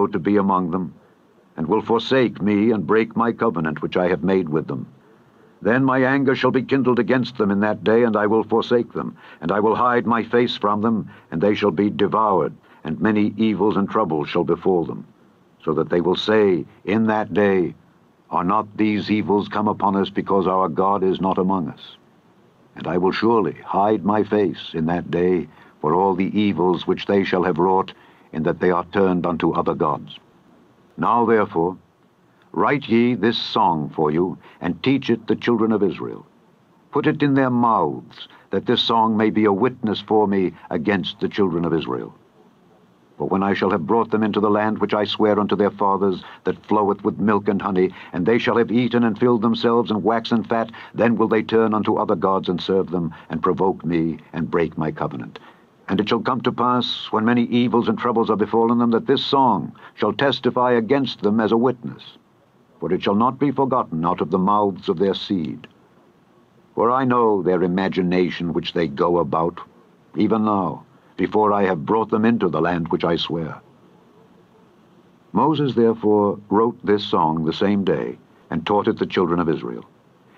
to be among them, and will forsake me and break my covenant which I have made with them. Then my anger shall be kindled against them in that day, and I will forsake them, and I will hide my face from them, and they shall be devoured, and many evils and troubles shall befall them, so that they will say in that day, Are not these evils come upon us because our God is not among us? And I will surely hide my face in that day for all the evils which they shall have wrought, in that they are turned unto other gods. Now therefore, write ye this song for you, and teach it the children of Israel. Put it in their mouths, that this song may be a witness for me against the children of Israel. For when I shall have brought them into the land which I swear unto their fathers, that floweth with milk and honey, and they shall have eaten and filled themselves and waxen fat, then will they turn unto other gods and serve them, and provoke me, and break my covenant. And it shall come to pass, when many evils and troubles are befallen them, that this song shall testify against them as a witness. For it shall not be forgotten out of the mouths of their seed. For I know their imagination which they go about, even now, before I have brought them into the land which I swear. Moses therefore wrote this song the same day, and taught it the children of Israel.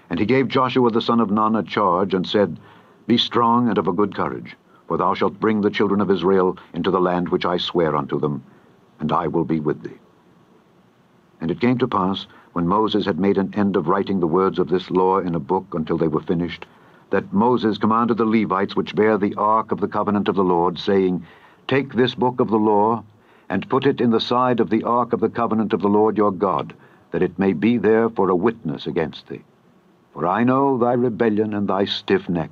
And he gave Joshua the son of Nun a charge, and said, Be strong and of a good courage, for thou shalt bring the children of Israel into the land which I swear unto them, and I will be with thee. And it came to pass, when Moses had made an end of writing the words of this law in a book until they were finished, that Moses commanded the Levites which bear the ark of the covenant of the Lord, saying, Take this book of the law, and put it in the side of the ark of the covenant of the Lord your God, that it may be there for a witness against thee. For I know thy rebellion and thy stiff neck.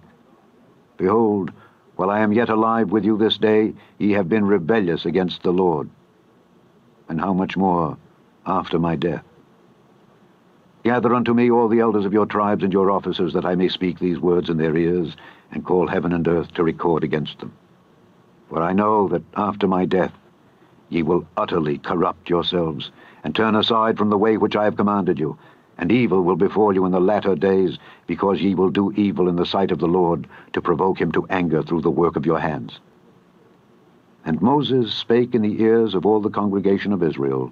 Behold, while I am yet alive with you this day, ye have been rebellious against the Lord. And how much more after my death? Gather unto me all the elders of your tribes and your officers, that I may speak these words in their ears, and call heaven and earth to record against them. For I know that after my death ye will utterly corrupt yourselves, and turn aside from the way which I have commanded you, and evil will befall you in the latter days, because ye will do evil in the sight of the Lord, to provoke him to anger through the work of your hands. And Moses spake in the ears of all the congregation of Israel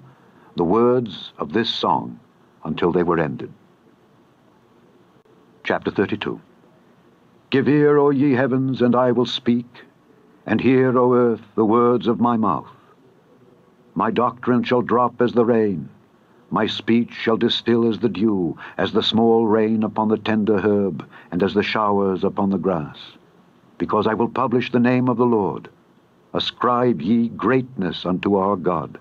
the words of this song, until they were ended. Chapter 32. Give ear, O ye heavens, and I will speak, and hear, O earth, the words of my mouth. My doctrine shall drop as the rain, my speech shall distill as the dew, as the small rain upon the tender herb, and as the showers upon the grass. Because I will publish the name of the Lord. Ascribe ye greatness unto our God.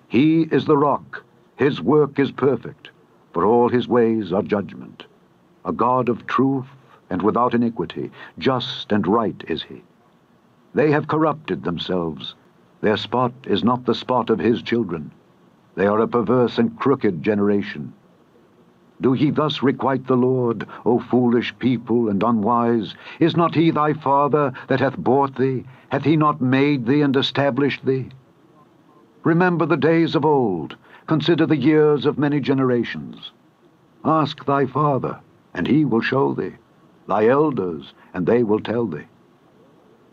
He is the rock, his work is perfect, for all his ways are judgment. A God of truth and without iniquity, just and right is he. They have corrupted themselves. Their spot is not the spot of his children. They are a perverse and crooked generation. Do ye thus requite the Lord, O foolish people and unwise? Is not he thy father that hath bought thee? Hath he not made thee and established thee? Remember the days of old. Consider the years of many generations. Ask thy father, and he will show thee, thy elders, and they will tell thee.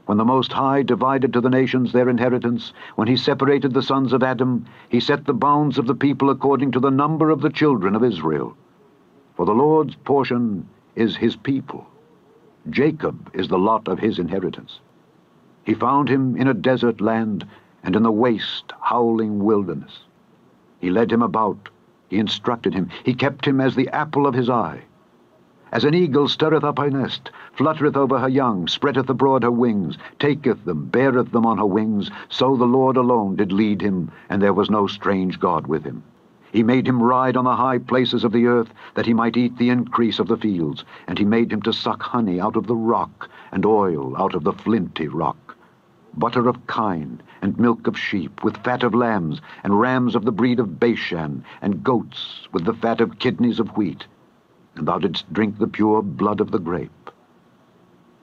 When the Most High divided to the nations their inheritance, when he separated the sons of Adam, he set the bounds of the people according to the number of the children of Israel. For the Lord's portion is his people. Jacob is the lot of his inheritance. He found him in a desert land, and in the waste, howling wilderness. He led him about, he instructed him, he kept him as the apple of his eye. As an eagle stirreth up her nest, fluttereth over her young, spreadeth abroad her wings, taketh them, beareth them on her wings, so the Lord alone did lead him, and there was no strange God with him. He made him ride on the high places of the earth, that he might eat the increase of the fields, and he made him to suck honey out of the rock, and oil out of the flinty rock. Butter of kine, and milk of sheep, with fat of lambs, and rams of the breed of Bashan, and goats, with the fat of kidneys of wheat. And thou didst drink the pure blood of the grape.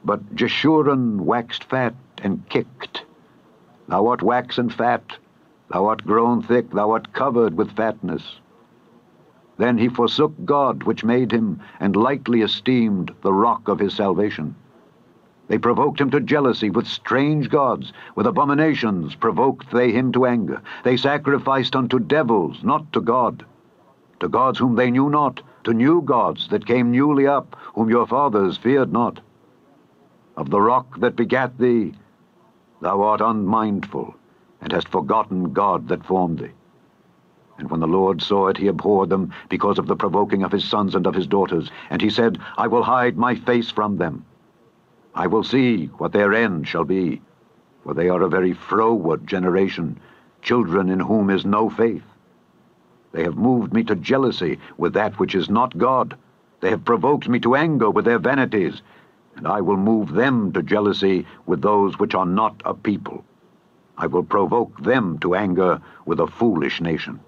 But Jeshurun waxed fat and kicked. Thou art waxen fat, thou art grown thick, thou art covered with fatness. Then he forsook God which made him, and lightly esteemed the rock of his salvation. They provoked him to jealousy with strange gods. With abominations provoked they him to anger. They sacrificed unto devils, not to God. To gods whom they knew not, to new gods that came newly up, whom your fathers feared not. Of the rock that begat thee, thou art unmindful, and hast forgotten God that formed thee. And when the Lord saw it, he abhorred them, because of the provoking of his sons and of his daughters. And he said, I will hide my face from them. I will see what their end shall be. For they are a very froward generation, children in whom is no faith. They have moved me to jealousy with that which is not God. They have provoked me to anger with their vanities. And I will move them to jealousy with those which are not a people. I will provoke them to anger with a foolish nation.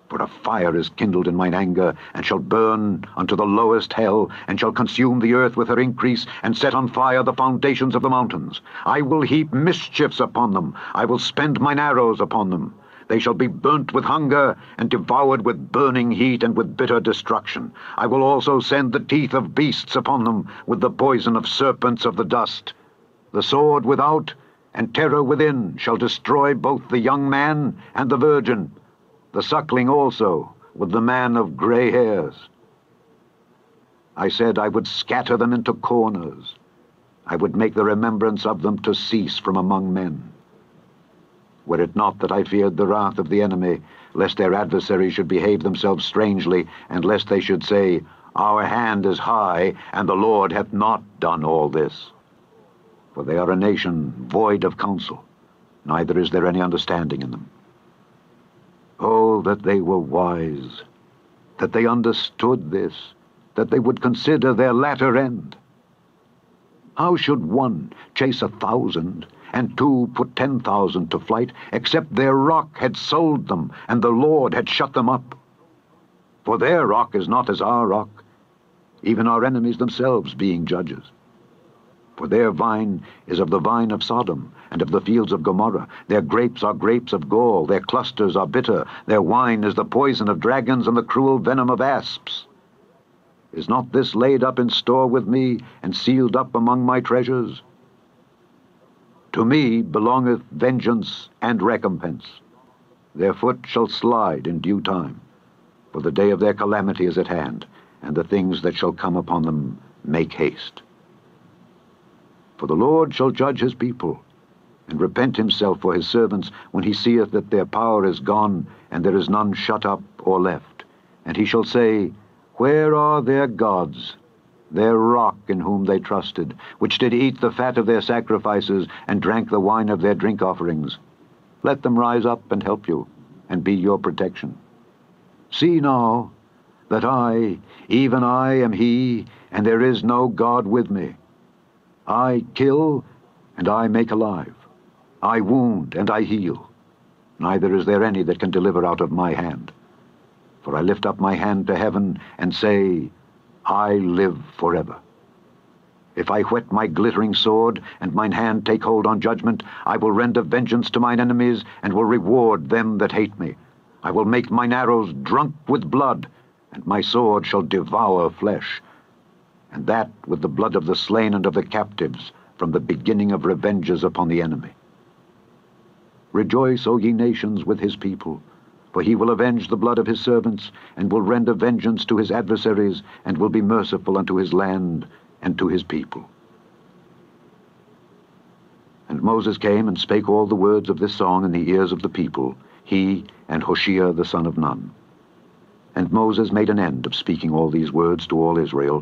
For a fire is kindled in mine anger, and shall burn unto the lowest hell, and shall consume the earth with her increase, and set on fire the foundations of the mountains. I will heap mischiefs upon them. I will spend mine arrows upon them. They shall be burnt with hunger, and devoured with burning heat, and with bitter destruction. I will also send the teeth of beasts upon them, with the poison of serpents of the dust. The sword without, and terror within, shall destroy both the young man and the virgin, the suckling also, with the man of gray hairs. I said I would scatter them into corners. I would make the remembrance of them to cease from among men. Were it not that I feared the wrath of the enemy, lest their adversaries should behave themselves strangely, and lest they should say, Our hand is high, and the Lord hath not done all this. For they are a nation void of counsel, neither is there any understanding in them. Oh, that they were wise, that they understood this, that they would consider their latter end. How should one chase 1,000, and two put 10,000 to flight, except their rock had sold them, and the Lord had shut them up? For their rock is not as our rock, even our enemies themselves being judges. For their vine is of the vine of Sodom, and of the fields of Gomorrah. Their grapes are grapes of gall, their clusters are bitter, their wine is the poison of dragons, and the cruel venom of asps. Is not this laid up in store with me, and sealed up among my treasures? To me belongeth vengeance and recompense. Their foot shall slide in due time, for the day of their calamity is at hand, and the things that shall come upon them make haste. For the Lord shall judge his people, and repent himself for his servants, when he seeth that their power is gone, and there is none shut up or left. And he shall say, Where are their gods, their rock in whom they trusted, which did eat the fat of their sacrifices, and drank the wine of their drink offerings? Let them rise up and help you, and be your protection. See now, that I, even I, am he, and there is no God with me. I kill, and I make alive. I wound, and I heal. Neither is there any that can deliver out of my hand. For I lift up my hand to heaven, and say, I live forever. If I whet my glittering sword, and mine hand take hold on judgment, I will render vengeance to mine enemies, and will reward them that hate me. I will make mine arrows drunk with blood, and my sword shall devour flesh, and that with the blood of the slain and of the captives, from the beginning of revenges upon the enemy. Rejoice, O ye nations, with his people, for he will avenge the blood of his servants, and will render vengeance to his adversaries, and will be merciful unto his land and to his people. And Moses came and spake all the words of this song in the ears of the people, he and Hoshea the son of Nun. And Moses made an end of speaking all these words to all Israel,